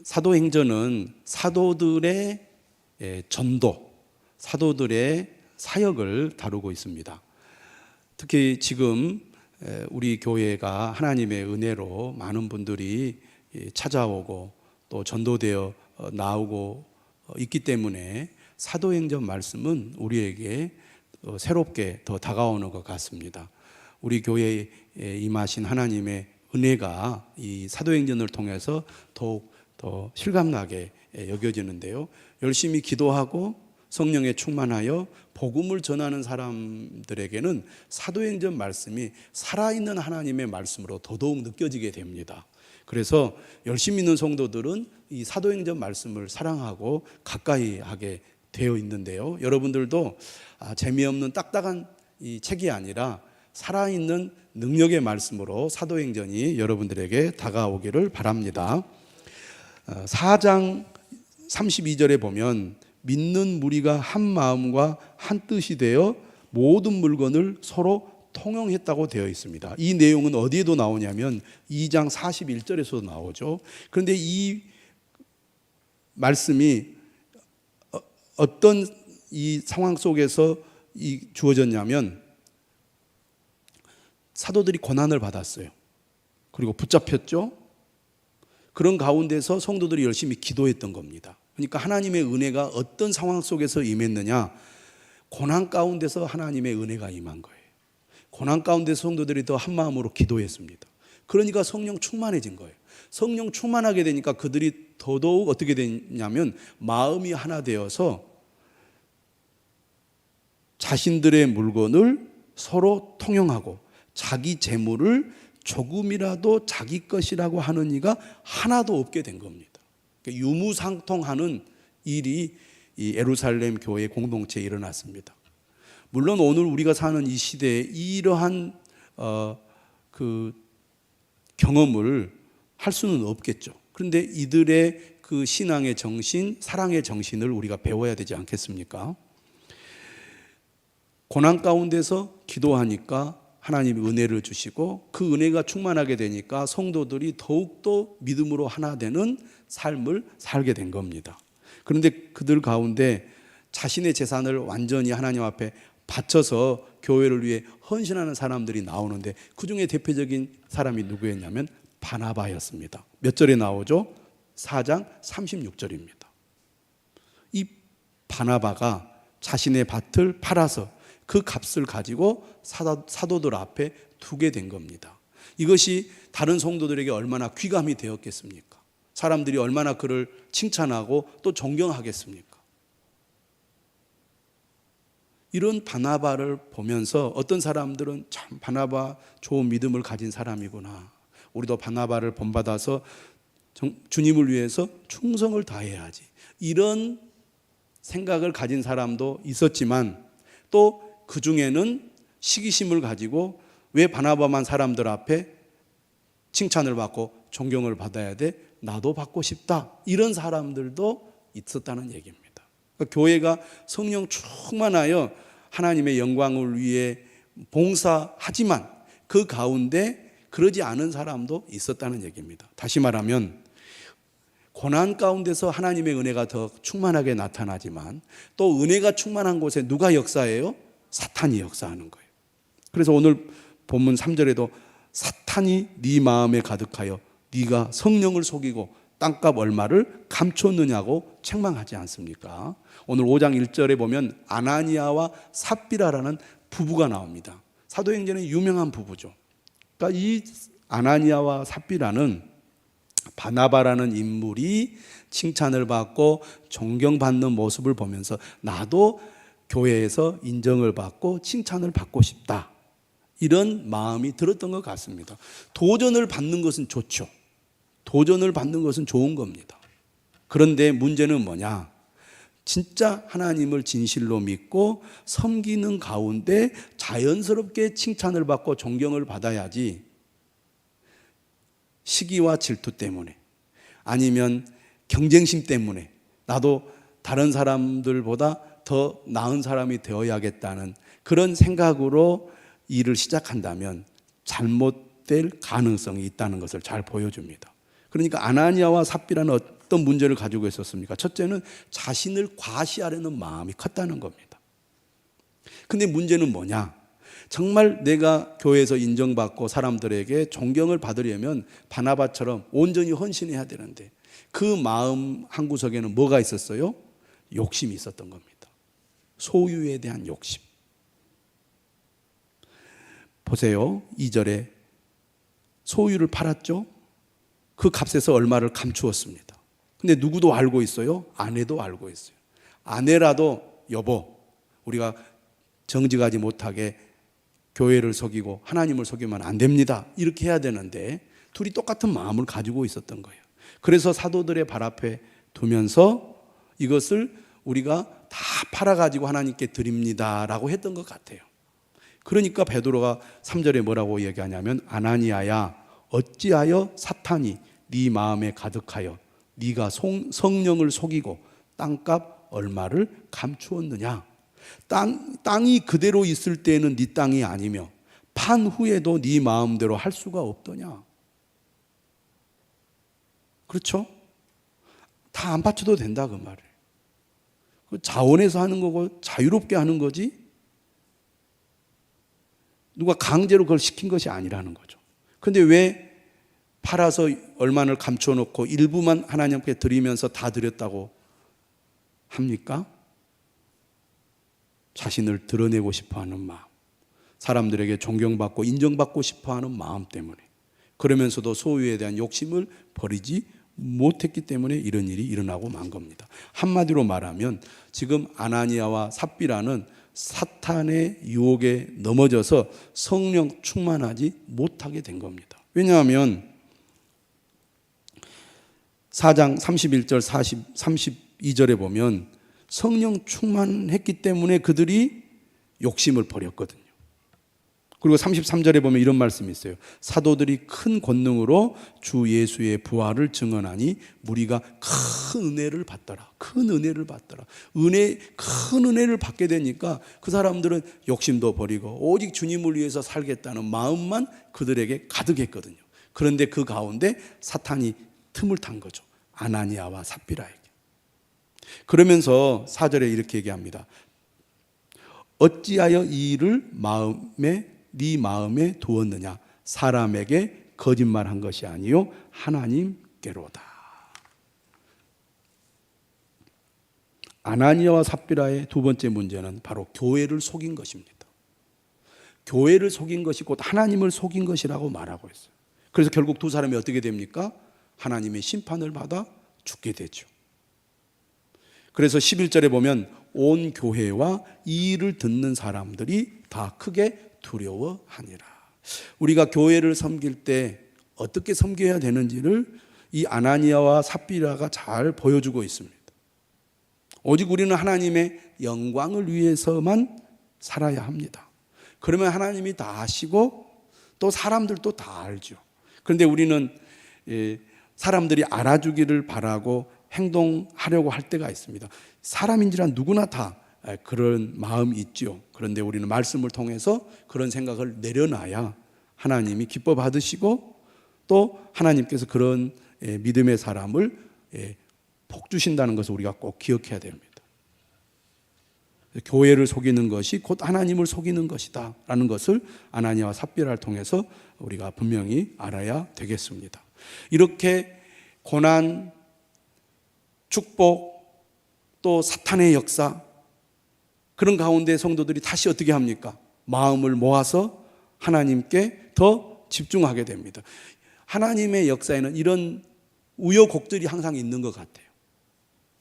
사도행전은 사도들의 전도, 사도들의 사역을 다루고 있습니다. 특히 지금 우리 교회가 하나님의 은혜로 많은 분들이 찾아오고 또 전도되어 나오고 있기 때문에 사도행전 말씀은 우리에게 새롭게 더 다가오는 것 같습니다. 우리 교회에 임하신 하나님의 은혜가 이 사도행전을 통해서 더욱 더 실감나게 여겨지는데요. 열심히 기도하고 성령에 충만하여 복음을 전하는 사람들에게는 사도행전 말씀이 살아있는 하나님의 말씀으로 더더욱 느껴지게 됩니다. 그래서 열심히 있는 성도들은 이 사도행전 말씀을 사랑하고 가까이 하게 되어 있는데요. 여러분들도 재미없는 딱딱한 이 책이 아니라 살아있는 능력의 말씀으로 사도행전이 여러분들에게 다가오기를 바랍니다. 4장 32절에 보면 믿는 무리가 한 마음과 한 뜻이 되어 모든 물건을 서로 통용했다고 되어 있습니다. 이 내용은 어디에도 나오냐면 2장 41절에서도 나오죠. 그런데 이 말씀이 어떤 이 상황 속에서 주어졌냐면 사도들이 고난을 받았어요. 그리고 붙잡혔죠. 그런 가운데서 성도들이 열심히 기도했던 겁니다. 그러니까 하나님의 은혜가 어떤 상황 속에서 임했느냐? 고난 가운데서 하나님의 은혜가 임한 거예요. 고난 가운데서 성도들이 더 한 마음으로 기도했습니다. 그러니까 성령 충만해진 거예요. 성령 충만하게 되니까 그들이 더더욱 어떻게 되냐면 마음이 하나 되어서 자신들의 물건을 서로 통용하고 자기 재물을 조금이라도 자기 것이라고 하는 이가 하나도 없게 된 겁니다. 유무상통하는 일이 이 예루살렘 교회 공동체에 일어났습니다. 물론 오늘 우리가 사는 이 시대에 이러한 그 경험을 할 수는 없겠죠. 그런데 이들의 그 신앙의 정신, 사랑의 정신을 우리가 배워야 되지 않겠습니까? 고난 가운데서 기도하니까 하나님이 은혜를 주시고 그 은혜가 충만하게 되니까 성도들이 더욱더 믿음으로 하나 되는 삶을 살게 된 겁니다. 그런데 그들 가운데 자신의 재산을 완전히 하나님 앞에 바쳐서 교회를 위해 헌신하는 사람들이 나오는데 그 중에 대표적인 사람이 누구였냐면 바나바였습니다. 몇 절에 나오죠? 4장 36절입니다. 이 바나바가 자신의 밭을 팔아서 그 값을 가지고 사도들 앞에 두게 된 겁니다. 이것이 다른 성도들에게 얼마나 귀감이 되었겠습니까? 사람들이 얼마나 그를 칭찬하고 또 존경하겠습니까? 이런 바나바를 보면서 어떤 사람들은 참 바나바 좋은 믿음을 가진 사람이구나. 우리도 바나바를 본받아서 주님을 위해서 충성을 다해야지. 이런 생각을 가진 사람도 있었지만 또 그 중에는 시기심을 가지고 왜 바나바만 사람들 앞에 칭찬을 받고 존경을 받아야 돼? 나도 받고 싶다. 이런 사람들도 있었다는 얘기입니다. 그러니까 교회가 성령 충만하여 하나님의 영광을 위해 봉사하지만 그 가운데 그러지 않은 사람도 있었다는 얘기입니다. 다시 말하면 고난 가운데서 하나님의 은혜가 더 충만하게 나타나지만 또 은혜가 충만한 곳에 누가 역사해요? 사탄이 역사하는 거예요. 그래서 오늘 본문 3절에도 사탄이 네 마음에 가득하여 네가 성령을 속이고 땅값 얼마를 감췄느냐고 책망하지 않습니까? 오늘 5장 1절에 보면 아나니아와 삽비라라는 부부가 나옵니다. 사도행전의 유명한 부부죠. 그러니까 이 아나니아와 삽비라는 바나바라는 인물이 칭찬을 받고 존경받는 모습을 보면서 나도 교회에서 인정을 받고 칭찬을 받고 싶다. 이런 마음이 들었던 것 같습니다. 도전을 받는 것은 좋죠. 도전을 받는 것은 좋은 겁니다. 그런데 문제는 뭐냐? 진짜 하나님을 진실로 믿고 섬기는 가운데 자연스럽게 칭찬을 받고 존경을 받아야지 시기와 질투 때문에 아니면 경쟁심 때문에 나도 다른 사람들보다 더 나은 사람이 되어야겠다는 그런 생각으로 일을 시작한다면 잘못될 가능성이 있다는 것을 잘 보여줍니다. 그러니까 아나니아와 삽비라는 어떤 문제를 가지고 있었습니까? 첫째는 자신을 과시하려는 마음이 컸다는 겁니다. 근데 문제는 뭐냐? 정말 내가 교회에서 인정받고 사람들에게 존경을 받으려면 바나바처럼 온전히 헌신해야 되는데 그 마음 한구석에는 뭐가 있었어요? 욕심이 있었던 겁니다. 소유에 대한 욕심. 보세요. 2절에 소유를 팔았죠. 그 값에서 얼마를 감추었습니다. 근데 누구도 알고 있어요? 아내도 알고 있어요. 아내라도 여보, 우리가 정직하지 못하게 교회를 속이고 하나님을 속이면 안 됩니다. 이렇게 해야 되는데 둘이 똑같은 마음을 가지고 있었던 거예요. 그래서 사도들의 발 앞에 두면서 이것을 우리가 다 팔아가지고 하나님께 드립니다라고 했던 것 같아요. 그러니까 베드로가 3절에 뭐라고 얘기하냐면 아나니아야 어찌하여 사탄이 네 마음에 가득하여 네가 성령을 속이고 땅값 얼마를 감추었느냐. 땅이 그대로 있을 때에는 네 땅이 아니며 판 후에도 네 마음대로 할 수가 없더냐. 그렇죠? 다 안 바쳐도 된다 그 말이에요. 자원해서 하는 거고 자유롭게 하는 거지 누가 강제로 그걸 시킨 것이 아니라는 거죠. 그런데 왜 팔아서 얼마를 감춰 놓고 일부만 하나님께 드리면서 다 드렸다고 합니까? 자신을 드러내고 싶어하는 마음, 사람들에게 존경받고 인정받고 싶어하는 마음 때문에, 그러면서도 소유에 대한 욕심을 버리지 못했기 때문에 이런 일이 일어나고 만 겁니다. 한마디로 말하면 지금 아나니아와 삽비라는 사탄의 유혹에 넘어져서 성령 충만하지 못하게 된 겁니다. 왜냐하면 4장 31절 32절에 보면 성령 충만했기 때문에 그들이 욕심을 버렸거든요. 그리고 33절에 보면 이런 말씀이 있어요. 사도들이 큰 권능으로 주 예수의 부활을 증언하니 무리가 큰 은혜를 받더라. 큰 은혜를 받더라. 큰 은혜를 받게 되니까 그 사람들은 욕심도 버리고 오직 주님을 위해서 살겠다는 마음만 그들에게 가득했거든요. 그런데 그 가운데 사탄이 틈을 탄 거죠. 아나니아와 삽비라에게. 그러면서 4절에 이렇게 얘기합니다. 어찌하여 이 일을 네 마음에 두었느냐. 사람에게 거짓말한 것이 아니요 하나님께로다. 아나니아와 삽비라의 두 번째 문제는 바로 교회를 속인 것입니다. 교회를 속인 것이 곧 하나님을 속인 것이라고 말하고 있어요. 그래서 결국 두 사람이 어떻게 됩니까? 하나님의 심판을 받아 죽게 되죠. 그래서 11절에 보면 온 교회와 이 일을 듣는 사람들이 다 크게 두려워하니라. 우리가 교회를 섬길 때 어떻게 섬겨야 되는지를 이 아나니아와 삽비라가 잘 보여주고 있습니다. 오직 우리는 하나님의 영광을 위해서만 살아야 합니다. 그러면 하나님이 다 아시고 또 사람들도 다 알죠. 그런데 우리는 사람들이 알아주기를 바라고 행동하려고 할 때가 있습니다. 사람인지라 누구나 다 그런 마음이 있죠. 그런데 우리는 말씀을 통해서 그런 생각을 내려놔야 하나님이 기뻐 받으시고 또 하나님께서 그런 믿음의 사람을 복 주신다는 것을 우리가 꼭 기억해야 됩니다. 교회를 속이는 것이 곧 하나님을 속이는 것이다 라는 것을 아나니아와 삽비라를 통해서 우리가 분명히 알아야 되겠습니다. 이렇게 고난, 축복, 또 사탄의 역사, 그런 가운데 성도들이 다시 어떻게 합니까? 마음을 모아서 하나님께 더 집중하게 됩니다. 하나님의 역사에는 이런 우여곡절이 항상 있는 것 같아요.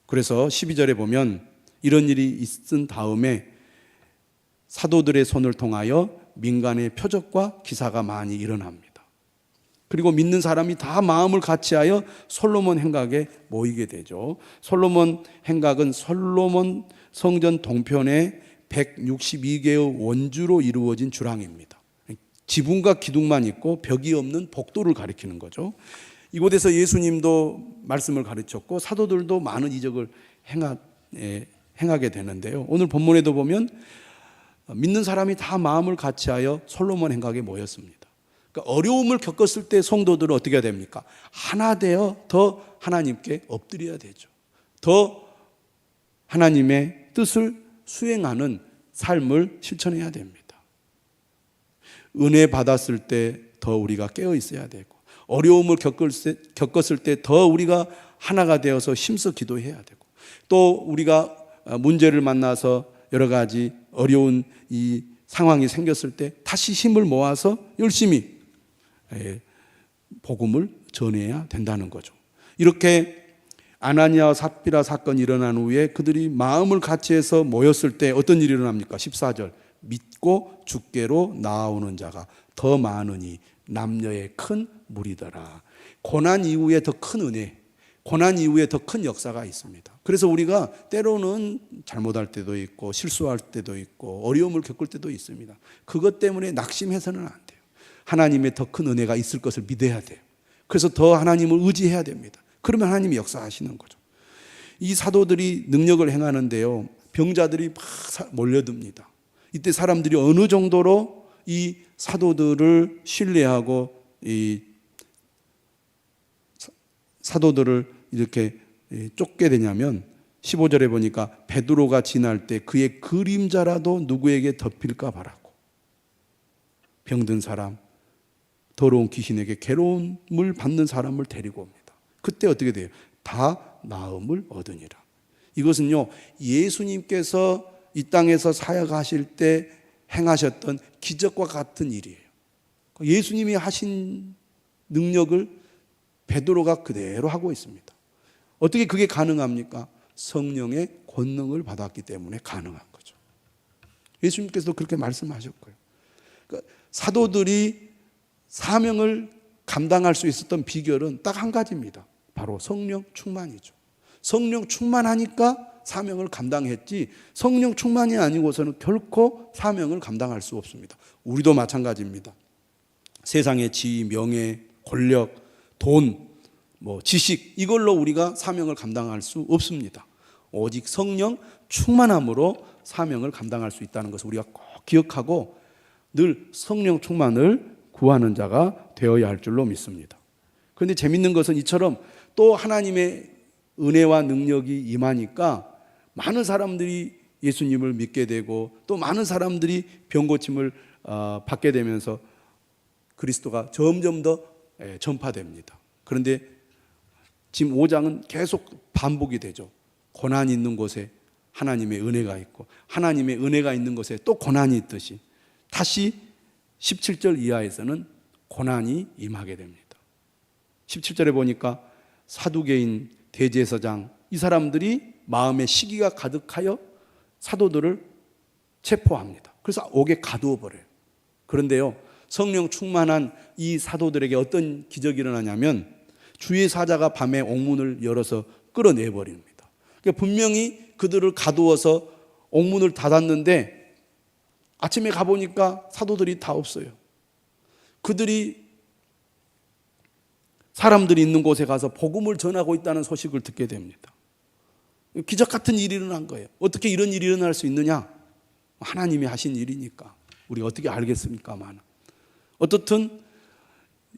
그래서 12절에 보면 이런 일이 있은 다음에 사도들의 손을 통하여 민간의 표적과 기사가 많이 일어납니다. 그리고 믿는 사람이 다 마음을 같이하여 솔로몬 행각에 모이게 되죠. 솔로몬 행각은 솔로몬 성전 동편에 162개의 원주로 이루어진 주랑입니다. 지붕과 기둥만 있고 벽이 없는 복도를 가리키는 거죠. 이곳에서 예수님도 말씀을 가르쳤고 사도들도 많은 이적을 행하게 되는데요. 오늘 본문에도 보면 믿는 사람이 다 마음을 같이하여 솔로몬 행각에 모였습니다. 그러니까 어려움을 겪었을 때 성도들은 어떻게 해야 됩니까? 하나 되어 더 하나님께 엎드려야 되죠. 더 하나님의 뜻을 수행하는 삶을 실천해야 됩니다. 은혜 받았을 때 더 우리가 깨어 있어야 되고, 어려움을 겪었을 때 더 우리가 하나가 되어서 힘써 기도해야 되고, 또 우리가 문제를 만나서 여러 가지 어려운 이 상황이 생겼을 때 다시 힘을 모아서 열심히 복음을 전해야 된다는 거죠. 이렇게 아나니아와 삽비라 사건이 일어난 후에 그들이 마음을 같이해서 모였을 때 어떤 일이 일어납니까? 14절, 믿고 주께로 나아오는 자가 더 많으니 남녀의 큰 무리더라. 고난 이후에 더 큰 은혜, 고난 이후에 더 큰 역사가 있습니다. 그래서 우리가 때로는 잘못할 때도 있고 실수할 때도 있고 어려움을 겪을 때도 있습니다. 그것 때문에 낙심해서는 안 돼요. 하나님의 더 큰 은혜가 있을 것을 믿어야 돼요. 그래서 더 하나님을 의지해야 됩니다. 그러면 하나님이 역사하시는 거죠. 이 사도들이 능력을 행하는데요, 병자들이 막 몰려듭니다. 이때 사람들이 어느 정도로 이 사도들을 신뢰하고 이 사도들을 이렇게 쫓게 되냐면 15절에 보니까 베드로가 지날 때 그의 그림자라도 누구에게 덮일까 바라고 병든 사람, 더러운 귀신에게 괴로움을 받는 사람을 데리고 옵니다. 그때 어떻게 돼요? 다 나음을 얻으니라. 이것은요, 예수님께서 이 땅에서 사역하실 때 행하셨던 기적과 같은 일이에요. 예수님이 하신 능력을 베드로가 그대로 하고 있습니다. 어떻게 그게 가능합니까? 성령의 권능을 받았기 때문에 가능한 거죠. 예수님께서도 그렇게 말씀하셨고요. 그러니까 사도들이 사명을 감당할 수 있었던 비결은 딱 한 가지입니다. 바로 성령 충만이죠. 성령 충만하니까 사명을 감당했지, 성령 충만이 아니고서는 결코 사명을 감당할 수 없습니다. 우리도 마찬가지입니다. 세상의 지위, 명예, 권력, 돈, 지식, 이걸로 우리가 사명을 감당할 수 없습니다. 오직 성령 충만함으로 사명을 감당할 수 있다는 것을 우리가 꼭 기억하고 늘 성령 충만을 구하는 자가 되어야 할 줄로 믿습니다. 그런데 재밌는 것은 이처럼 또 하나님의 은혜와 능력이 임하니까 많은 사람들이 예수님을 믿게 되고 또 많은 사람들이 병고침을 받게 되면서 그리스도가 점점 더 전파됩니다. 그런데 지금 5장은 계속 반복이 되죠. 고난이 있는 곳에 하나님의 은혜가 있고 하나님의 은혜가 있는 곳에 또 고난이 있듯이 다시 17절 이하에서는 고난이 임하게 됩니다. 17절에 보니까 사두개인, 대제사장, 이 사람들이 마음에 시기가 가득하여 사도들을 체포합니다. 그래서 옥에 가두어 버려요. 그런데요, 성령 충만한 이 사도들에게 어떤 기적이 일어나냐면 주의 사자가 밤에 옥문을 열어서 끌어내 버립니다. 그러니까 분명히 그들을 가두어서 옥문을 닫았는데 아침에 가보니까 사도들이 다 없어요. 그들이 사람들이 있는 곳에 가서 복음을 전하고 있다는 소식을 듣게 됩니다. 기적 같은 일이 일어난 거예요. 어떻게 이런 일이 일어날 수 있느냐? 하나님이 하신 일이니까 우리가 어떻게 알겠습니까만, 어떻든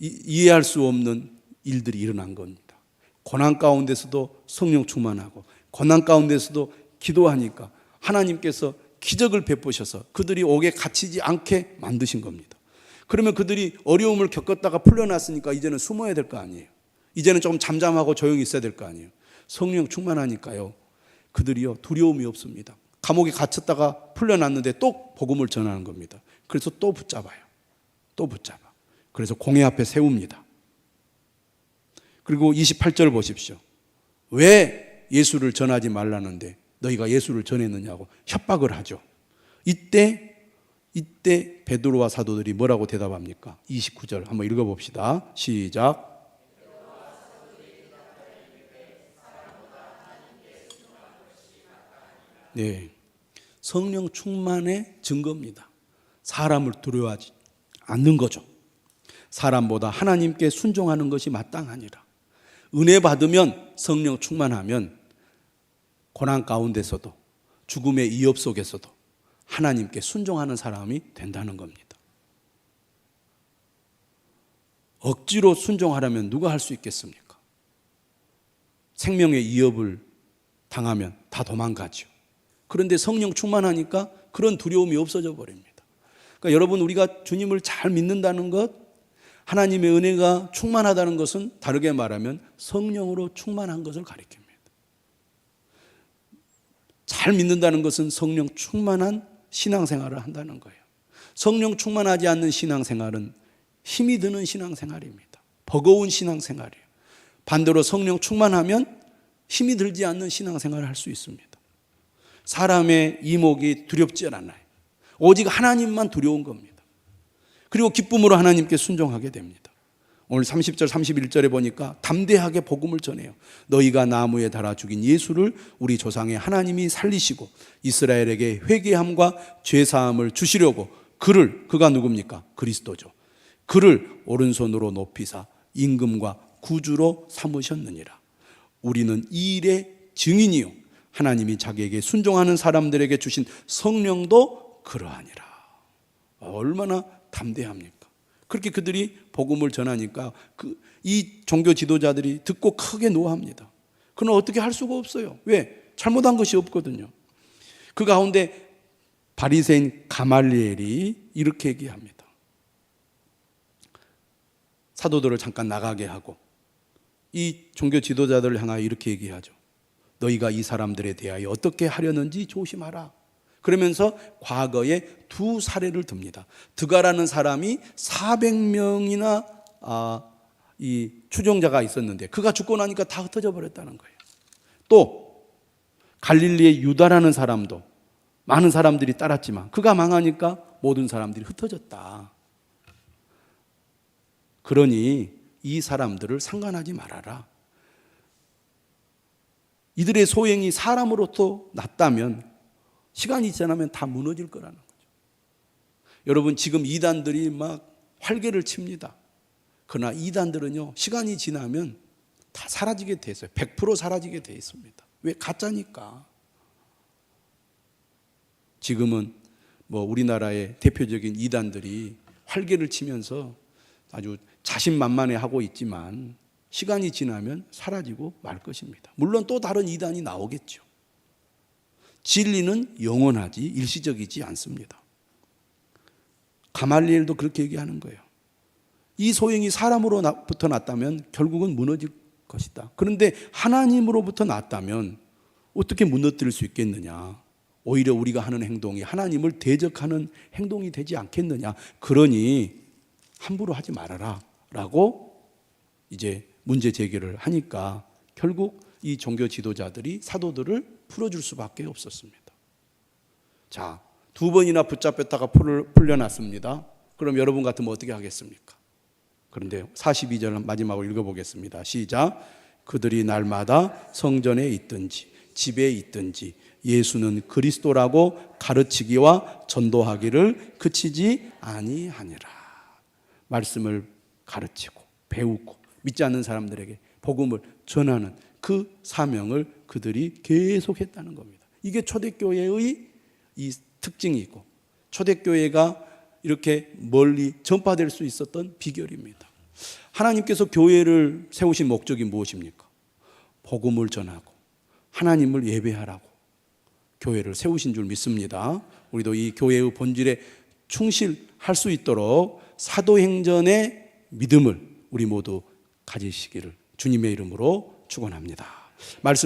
이해할 수 없는 일들이 일어난 겁니다. 고난 가운데서도 성령 충만하고 고난 가운데서도 기도하니까 하나님께서 기적을 베푸셔서 그들이 옥에 갇히지 않게 만드신 겁니다. 그러면 그들이 어려움을 겪었다가 풀려났으니까 이제는 숨어야 될 거 아니에요. 이제는 조금 잠잠하고 조용히 있어야 될 거 아니에요. 성령 충만하니까요, 그들이요 두려움이 없습니다. 감옥에 갇혔다가 풀려났는데 또 복음을 전하는 겁니다. 그래서 또 붙잡아요. 또 붙잡아. 그래서 공회 앞에 세웁니다. 그리고 28절 보십시오. 왜 예수를 전하지 말라는데 너희가 예수를 전했느냐고 협박을 하죠. 이때 베드로와 사도들이 뭐라고 대답합니까? 29절 한번 읽어봅시다. 시작. 네, 성령 충만의 증거입니다. 사람을 두려워하지 않는 거죠. 사람보다 하나님께 순종하는 것이 마땅하니라. 은혜 받으면, 성령 충만하면 고난 가운데서도 죽음의 위협 속에서도 하나님께 순종하는 사람이 된다는 겁니다. 억지로 순종하라면 누가 할 수 있겠습니까? 생명의 위협을 당하면 다 도망가죠. 그런데 성령 충만하니까 그런 두려움이 없어져 버립니다. 그러니까 여러분, 우리가 주님을 잘 믿는다는 것, 하나님의 은혜가 충만하다는 것은 다르게 말하면 성령으로 충만한 것을 가리킵니다. 잘 믿는다는 것은 성령 충만한 신앙생활을 한다는 거예요. 성령 충만하지 않는 신앙생활은 힘이 드는 신앙생활입니다. 버거운 신앙생활이에요. 반대로 성령 충만하면 힘이 들지 않는 신앙생활을 할 수 있습니다. 사람의 이목이 두렵지 않아요. 오직 하나님만 두려운 겁니다. 그리고 기쁨으로 하나님께 순종하게 됩니다. 오늘 30절 31절에 보니까 담대하게 복음을 전해요. 너희가 나무에 달아 죽인 예수를 우리 조상의 하나님이 살리시고 이스라엘에게 회개함과 죄사함을 주시려고 그가 누굽니까? 그리스도죠. 그를 오른손으로 높이사 임금과 구주로 삼으셨느니라. 우리는 이 일의 증인이요 하나님이 자기에게 순종하는 사람들에게 주신 성령도 그러하니라. 얼마나 담대합니까? 그렇게 그들이 복음을 전하니까 이 종교 지도자들이 듣고 크게 노합니다. 그는 어떻게 할 수가 없어요. 왜? 잘못한 것이 없거든요. 그 가운데 바리새인 가말리엘이 이렇게 얘기합니다. 사도들을 잠깐 나가게 하고 이 종교 지도자들을 향하여 이렇게 얘기하죠. 너희가 이 사람들에 대하여 어떻게 하려는지 조심하라. 그러면서 과거에 두 사례를 듭니다. 드가라는 사람이 400명이나 이 추종자가 있었는데 그가 죽고 나니까 다 흩어져 버렸다는 거예요. 또 갈릴리의 유다라는 사람도 많은 사람들이 따랐지만 그가 망하니까 모든 사람들이 흩어졌다. 그러니 이 사람들을 상관하지 말아라. 이들의 소행이 사람으로부터 났다면 시간이 지나면 다 무너질 거라는 거죠. 여러분, 지금 이단들이 막 활개를 칩니다. 그러나 이단들은요, 시간이 지나면 다 사라지게 돼 있어요. 100% 사라지게 돼 있습니다. 왜? 가짜니까. 지금은 우리나라의 대표적인 이단들이 활개를 치면서 아주 자신만만해 하고 있지만 시간이 지나면 사라지고 말 것입니다. 물론 또 다른 이단이 나오겠죠. 진리는 영원하지 일시적이지 않습니다. 가말리엘도 그렇게 얘기하는 거예요. 이 소행이 사람으로부터 났다면 결국은 무너질 것이다. 그런데 하나님으로부터 났다면 어떻게 무너뜨릴 수 있겠느냐. 오히려 우리가 하는 행동이 하나님을 대적하는 행동이 되지 않겠느냐. 그러니 함부로 하지 말아라 라고 이제 문제 제기를 하니까 결국 이 종교 지도자들이 사도들을 풀어줄 수밖에 없었습니다. 자, 2번이나 붙잡혔다가 풀려났습니다. 그럼 여러분 같으면 어떻게 하겠습니까? 그런데 42절 마지막으로 읽어보겠습니다. 시작. 그들이 날마다 성전에 있든지 집에 있든지 예수는 그리스도라고 가르치기와 전도하기를 그치지 아니하니라. 말씀을 가르치고 배우고 믿지 않는 사람들에게 복음을 전하는 그 사명을 그들이 계속했다는 겁니다. 이게 초대교회의 이 특징이 있고 초대교회가 이렇게 멀리 전파될 수 있었던 비결입니다. 하나님께서 교회를 세우신 목적이 무엇입니까? 복음을 전하고 하나님을 예배하라고 교회를 세우신 줄 믿습니다. 우리도 이 교회의 본질에 충실할 수 있도록 사도행전의 믿음을 우리 모두 가지시기를 주님의 이름으로 축원합니다. 말씀